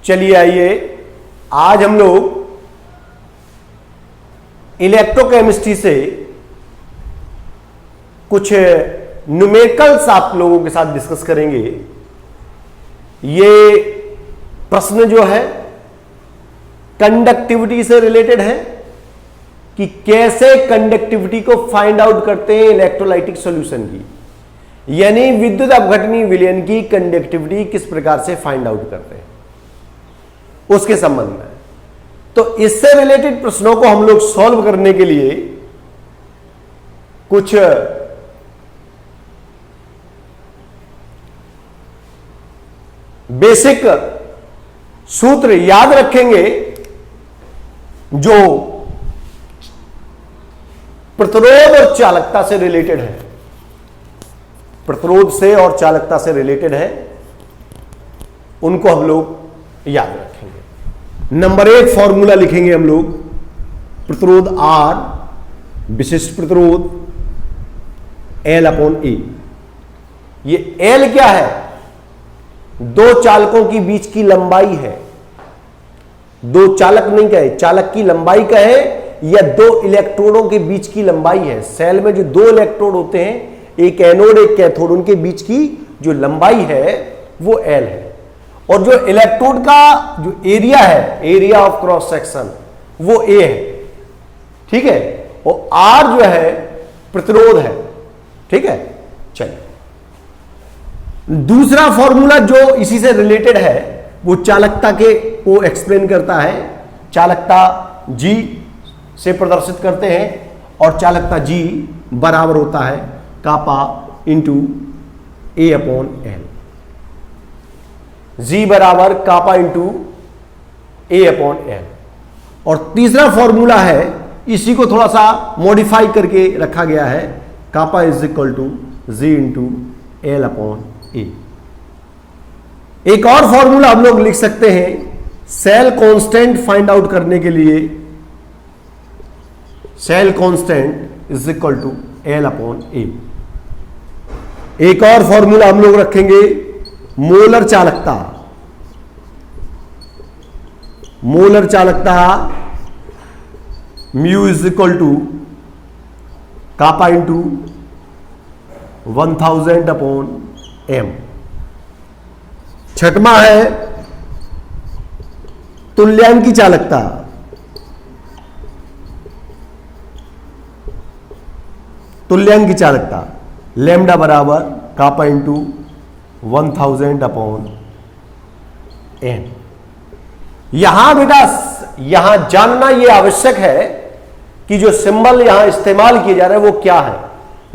चलिए आइए, आज हम लोग इलेक्ट्रोकेमिस्ट्री से कुछ न्यूमेरिकल्स आप लोगों के साथ डिस्कस करेंगे। ये प्रश्न जो है कंडक्टिविटी से रिलेटेड है कि कैसे कंडक्टिविटी को फाइंड आउट करते हैं इलेक्ट्रोलाइटिक सॉल्यूशन की, यानी विद्युत अपघटनीय विलयन की कंडक्टिविटी किस प्रकार से फाइंड आउट करते हैं उसके संबंध में। तो इससे रिलेटेड प्रश्नों को हम लोग सॉल्व करने के लिए कुछ बेसिक सूत्र याद रखेंगे जो प्रतिरोध और चालकता से रिलेटेड है, प्रतिरोध से और चालकता से रिलेटेड है, उनको हम लोग याद रखेंगे। नंबर 1 फॉर्मूला लिखेंगे हम लोग, प्रतिरोध R, विशिष्ट प्रतिरोध L/A। ये L क्या है? दो चालकों की बीच की लंबाई है। दो चालक नहीं कहे, चालक की लंबाई कहे या दो इलेक्ट्रोडों के बीच की लंबाई है। सेल में जो दो इलेक्ट्रोड होते हैं, एक एनोड एक कैथोड, उनके बीच की जो लंबाई है वो L है। और जो इलेक्ट्रोड का जो एरिया है, एरिया ऑफ क्रॉस सेक्शन, वो A है। ठीक है, और R जो है प्रतिरोध है। ठीक है, चलिए दूसरा फॉर्मूला जो इसी से रिलेटेड है वो चालकता के को एक्सप्लेन करता है। चालकता G से प्रदर्शित करते हैं और चालकता G बराबर होता है कापा इंटू A/L। G बराबर कापा इंटू A/L। और तीसरा फॉर्मूला है, इसी को थोड़ा सा मॉडिफाई करके रखा गया है, kappa is equal to G into L/A। एक और फॉर्मूला हम लोग लिख सकते हैं सेल कांस्टेंट फाइंड आउट करने के लिए, cell constant is equal to L/A। एक और फॉर्मूला हम लोग रखेंगे मोलर चालकता, मोलर चालकता mu is equal to kappa into 1000/m। छठवां है तुल्यांकी चालकता, तुल्यांकी चालकता लैम्डा बराबर कापा इंटू 1000/n। यहां बेटा यहां जानना यह आवश्यक है कि जो सिंबल यहां इस्तेमाल किए जा रहे हैं वो क्या है।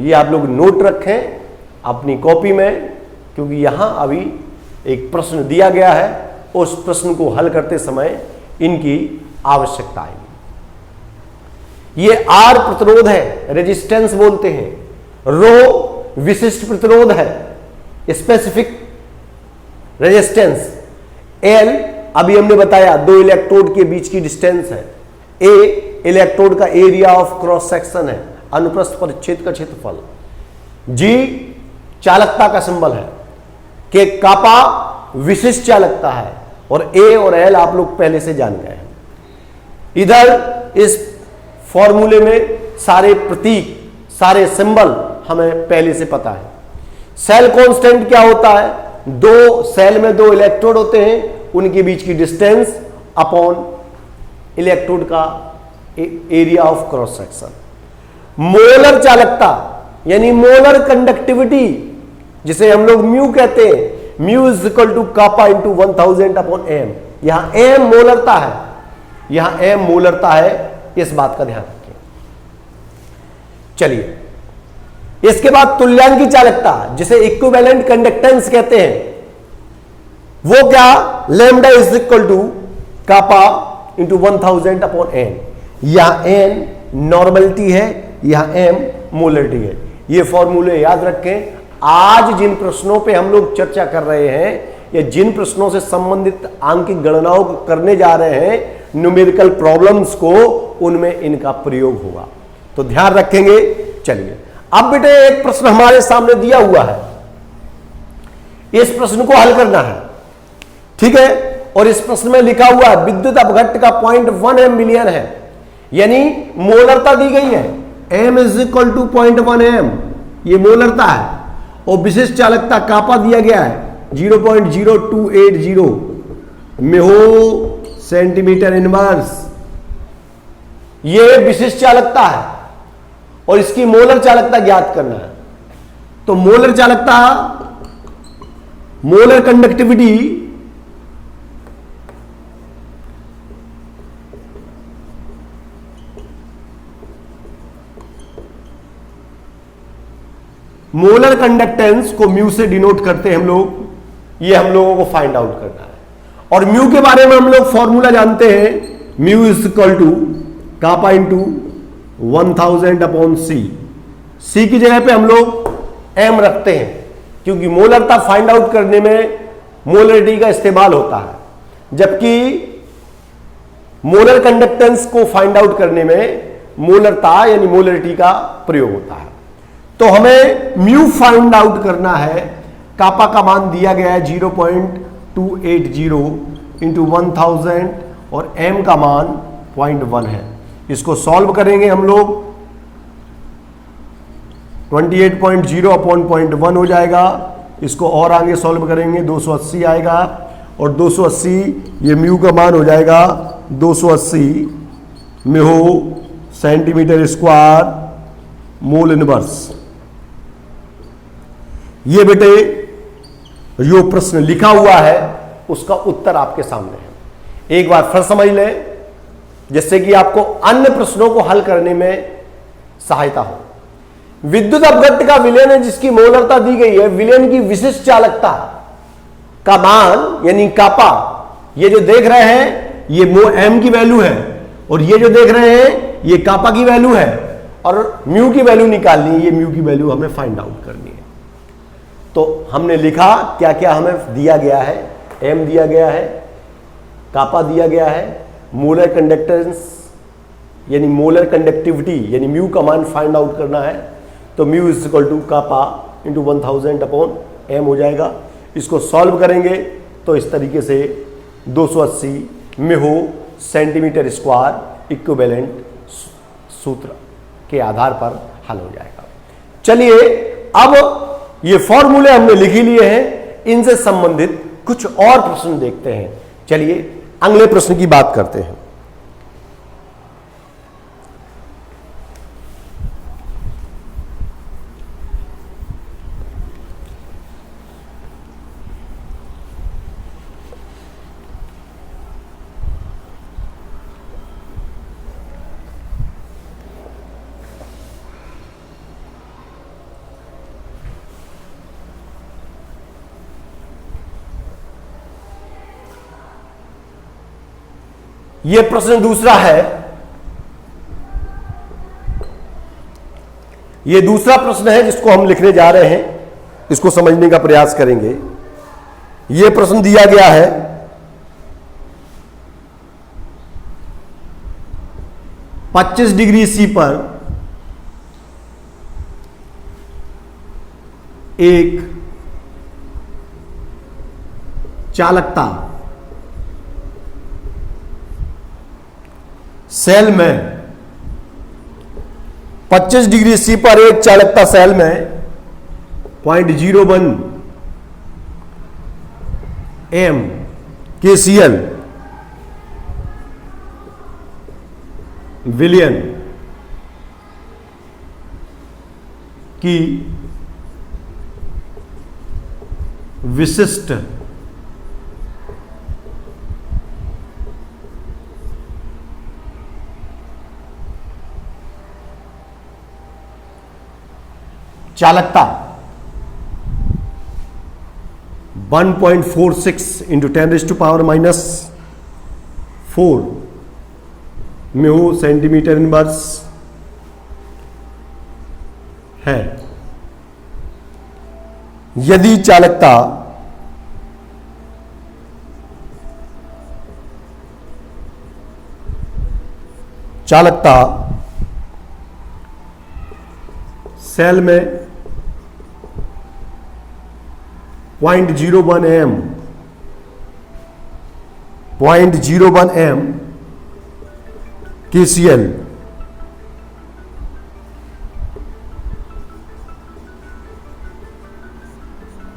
ये आप लोग नोट रखें अपनी कॉपी में, क्योंकि यहां अभी एक प्रश्न दिया गया है, उस प्रश्न को हल करते समय इनकी आवश्यकता आएगी। ये R प्रतिरोध है, रेजिस्टेंस बोलते हैं। रो विशिष्ट प्रतिरोध है, स्पेसिफिक रेजिस्टेंस। L अभी हमने बताया दो इलेक्ट्रोड के बीच की डिस्टेंस है। A इलेक्ट्रोड का एरिया ऑफ क्रॉस सेक्शन है, अनुप्रस्थ परिच्छेद का क्षेत्रफल। G चालकता का सिंबल है, के कापा विशिष्ट चालकता है, और A और L आप लोग पहले से जान गए हैं। इधर इस फॉर्मूले में सारे प्रतीक, सारे सिंबल हमें पहले से पता है। सेल कांस्टेंट क्या होता है? दो सेल में दो इलेक्ट्रोड होते हैं, उनके बीच की डिस्टेंस अपॉन इलेक्ट्रोड का area of cross section. Molar चालकता यानी मोलर कंडक्टिविटी, जिसे हम लोग म्यू कहते हैं, mu is equal to kappa into 1000/m। यहां m मोलरता है, यहां m मोलरता है, इस बात का ध्यान रखें। चलिए इसके बाद तुल्यांकी चालकता, जिसे इक्विवेलेंट कंडक्टेंस कहते हैं, वो क्या? Lambda is equal to kappa into 1000/n। यहां n नॉर्मलिटी है, यहां m मोलरिटी है। ये फॉर्मूले याद रखें। आज जिन प्रश्नों पे हम लोग चर्चा कर रहे हैं या जिन प्रश्नों से संबंधित आंकिक गणनाओं को करने जा रहे हैं, न्यूमेरिकल प्रॉब्लम्स को, उनमें इनका प्रयोग होगा, तो ध्यान रखेंगे। चलिए अब बेटे एक प्रश्न हमारे सामने दिया हुआ है, इस प्रश्न को हल करना है। ठीक है, और इस प्रश्न में लिखा हुआ है विद्युत अपघट्ट का 0.1 एम मिलियन है, यानी मोलरता दी गई है m is equal to 0.1 M, ये मोलरता है। और विशिष्ट चालकता कापा दिया गया है 0.0280 म्हो सेंटीमीटर इनवर्स, ये विशिष्ट चालकता है और इसकी मोलर चालकता ज्ञात करना है। तो मोलर चालकता, मोलर कंडक्टिविटी मोलर कंडक्टेंस को म्यू से डिनोट करते हैं हम लोग, ये हम लोगों को फाइंड आउट करना है। और म्यू के बारे में हम लोग फॉर्मूला जानते हैं, mu is equal to kappa into 1000 upon C. C की जगह पे हम लोग एम रखते हैं क्योंकि मोलरता फाइंड आउट करने में मोलरिटी का इस्तेमाल होता है, जबकि मोलर कंडक्टेंस को फाइंड आउट करने में मोलरता यानी मोलरिटी का प्रयोग होता है। तो हमें म्यू फाइंड आउट करना है, कापा का मान दिया गया है 0.280 इंटू 1000 और एम का मान 0.1 है। इसको सॉल्व करेंगे हम लोग, 28.0 अपॉन 0.1 हो जाएगा। इसको और आगे सॉल्व करेंगे 280 आएगा और 280 ये म्यू का मान हो जाएगा 280 म्हो सेंटीमीटर स्क्वायर मोल इनवर्स। ये बेटे जो प्रश्न लिखा हुआ है उसका उत्तर आपके सामने है। एक बार फिर समझ लें जिससे कि आपको अन्य प्रश्नों को हल करने में सहायता हो। विद्युत अपघट्ट का विलयन है जिसकी मोलरता दी गई है, विलयन की विशिष्ट चालकता का मान यानी कापा, ये जो देख रहे हैं ये एम की वैल्यू है और ये जो देख रहे हैं ये कापा की वैल्यू है और म्यू की वैल्यू निकालनी है, ये म्यू की वैल्यू हमें फाइंड आउट करनी है। तो हमने लिखा क्या क्या हमें दिया गया है, एम दिया गया है, कापा दिया गया है, मोलर कंडक्टेंस यानी मोलर कंडक्टिविटी यानी म्यू का मान फाइंड आउट करना है। तो mu is equal to kappa into 1000 upon M हो जाएगा। इसको सॉल्व करेंगे तो इस तरीके से 280 म्हो सेंटीमीटर स्क्वायर इक्विवेलेंट सूत्र के आधार पर हल हो जाएगा। चलिए अब ये फॉर्मूले हमने लिख ही लिए हैं, इनसे संबंधित कुछ और प्रश्न देखते हैं। चलिए अगले प्रश्न की बात करते हैं। यह प्रश्न दूसरा है, यह दूसरा प्रश्न है जिसको हम लिखने जा रहे हैं, इसको समझने का प्रयास करेंगे। यह प्रश्न दिया गया है 25 डिग्री सी पर एक चालकता सेल में 25 डिग्री सी पर एक चालकता सेल में 0.01 एम KCl विलयन की विशिष्ट चालकता 1.46 इंटू 10⁻⁻⁴ म्हो सेंटीमीटर इनवर्स है। यदि चालकता सेल में 0.01 एम 0.01 m KCl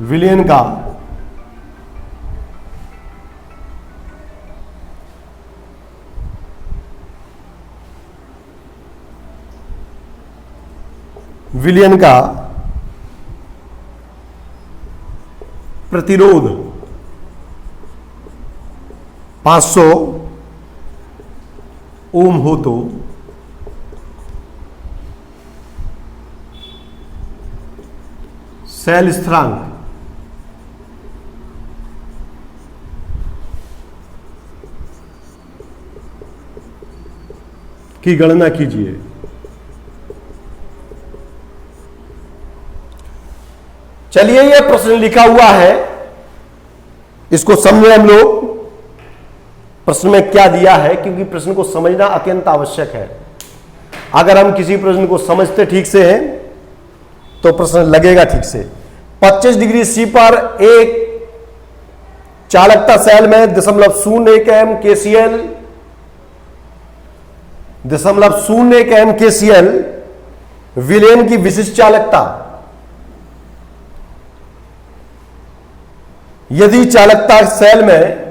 विलयन का प्रतिरोध 500 ओम हो तो सेल स्थिरांक की गणना कीजिए। चलिए, यह प्रश्न लिखा हुआ है, इसको समझे हम लोग प्रश्न में क्या दिया है, क्योंकि प्रश्न को समझना अत्यंत आवश्यक है। अगर हम किसी प्रश्न को समझते ठीक से हैं तो प्रश्न लगेगा ठीक से। 25 डिग्री सी पर एक चालकता सेल में 0.01 m KCl 0.01 m KCl विलयन की विशिष्ट चालकता। यदि चालकता सेल में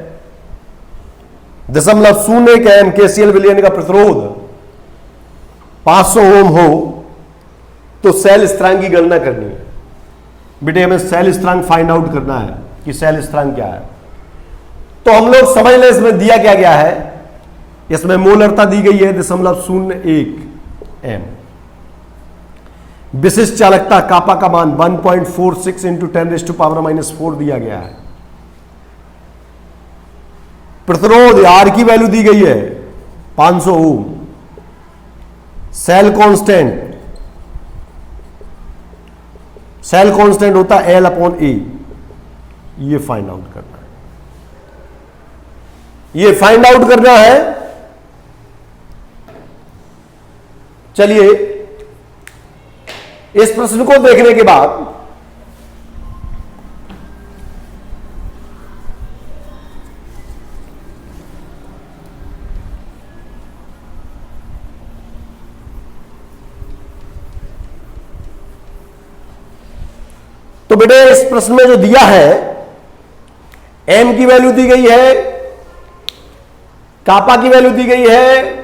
0.01 m KCl विलयन का प्रतिरोध 500 ओम हो तो सेल स्थिरांक की गणना करनी है। बेटे हमें सेल स्थिरांक फाइंड आउट करना है कि सेल स्थिरांक क्या है। तो हम लोग समझ लें इसमें दिया क्या गया है। इसमें मोलरता दी गई है 0.01 m। विशिष्ट चालकता कापा का मान 1.46 इंटू 10⁻⁻⁴ दिया गया है। प्रतिरोध आर की वैल्यू दी गई है 500 ओम। सेल कांस्टेंट होता है L/A। ये फाइंड आउट करना है, ये फाइंड आउट करना है। चलिए, इस प्रश्न को देखने के बाद तो बेटे इस प्रश्न में जो दिया है, m की वैल्यू दी गई है, कापा की वैल्यू दी गई है,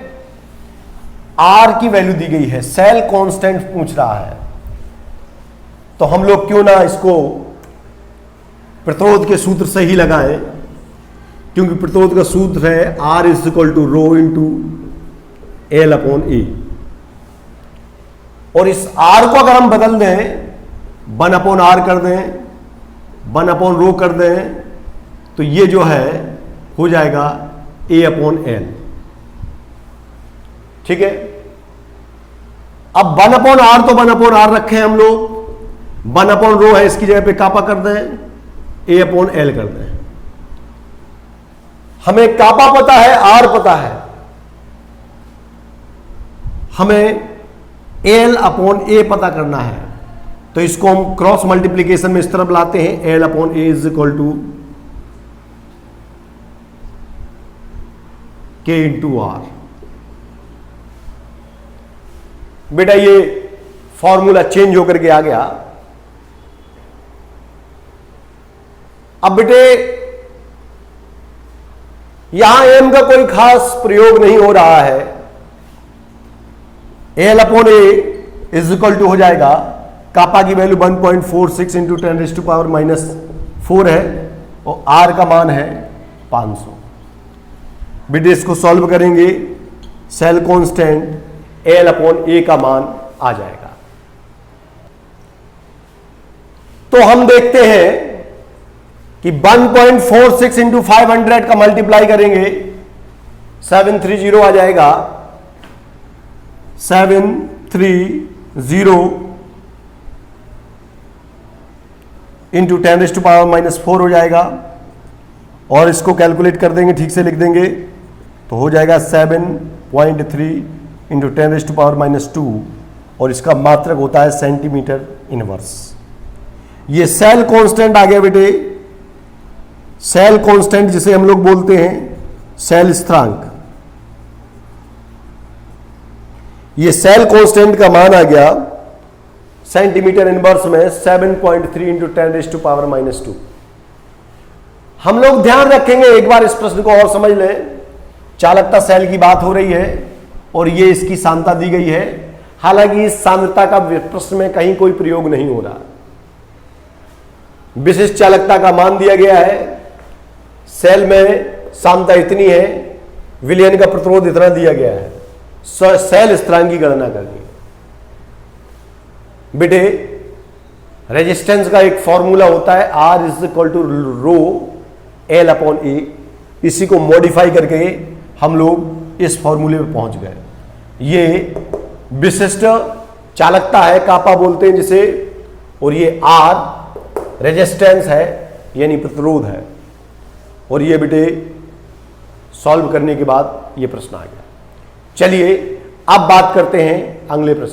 r की वैल्यू दी गई है, सेल कांस्टेंट पूछ रहा है। तो हम लोग क्यों ना इसको प्रतिरोध के सूत्र से ही लगाएं, क्योंकि प्रतिरोध का सूत्र है R = ρ × L/A। और इस R को अगर हम बदल दें 1/R कर दें, 1/ρ कर दें, तो ये जो है हो जाएगा A/L। ठीक है। अब 1/R तो 1/R रखें हम लोग, 1/ρ है, इसकी जगह पे कापा कर दें, A/L कर दें। हमें कापा पता है, R पता है, हमें L/A पता करना है। तो इसको हम क्रॉस मल्टीप्लीकेशन में इस तरफ लाते हैं, L/A = K × R। बेटा ये फॉर्मूला चेंज होकर के आ गया। अब बेटे यहां m का कोई खास प्रयोग नहीं हो रहा है। L/A = हो जाएगा, कापा की वैल्यू 1.46 इंटू 10⁻⁻⁴ है और R का मान है 500। बेटे इसको सॉल्व करेंगे, सेल कांस्टेंट L/A का मान आ जाएगा। तो हम देखते हैं कि 1.46 इंटू 500 का मल्टीप्लाई करेंगे 730 आ जाएगा। 730 इंटू 10⁻⁻⁴ हो जाएगा। और इसको कैलकुलेट कर देंगे, ठीक से लिख देंगे, तो हो जाएगा 7.3 इंटू 10⁻⁻²। और इसका मात्रक होता है सेंटीमीटर इनवर्स। ये सेल कांस्टेंट आ गया बेटे। सेल कांस्टेंट जिसे हम लोग बोलते हैं सेल स्थिरांक, ये सेल कांस्टेंट का मान आ गया सेंटीमीटर इनवर्स में 7.3 इंटू 10⁻⁻²। हम लोग ध्यान रखेंगे, एक बार इस प्रश्न को और समझ लें। चालकता सेल की बात हो रही है और ये इसकी सांद्रता दी गई है। हालांकि इस सांद्रता का प्रश्न में कहीं कोई प्रयोग नहीं हो रहा। विशिष्ट चालकता का मान दिया गया है, सेल में सांद्रता इतनी है, विलयन का प्रतिरोध इतना दिया गया है, सेल स्थिरांक की गणना करनी। बेटे रेजिस्टेंस का एक फॉर्मूला होता है R=ρ L/A। इसी को मॉडिफाई करके हम लोग इस फॉर्मूले पे पहुंच गए। ये विशिष्ट चालकता है, कापा बोलते हैं जिसे, और ये R रेजिस्टेंस है यानी प्रतिरोध है। और ये बेटे सॉल्व करने के बाद ये प्रश्न आ गया। चलिए अब बात करते हैं अगले प्रश्न।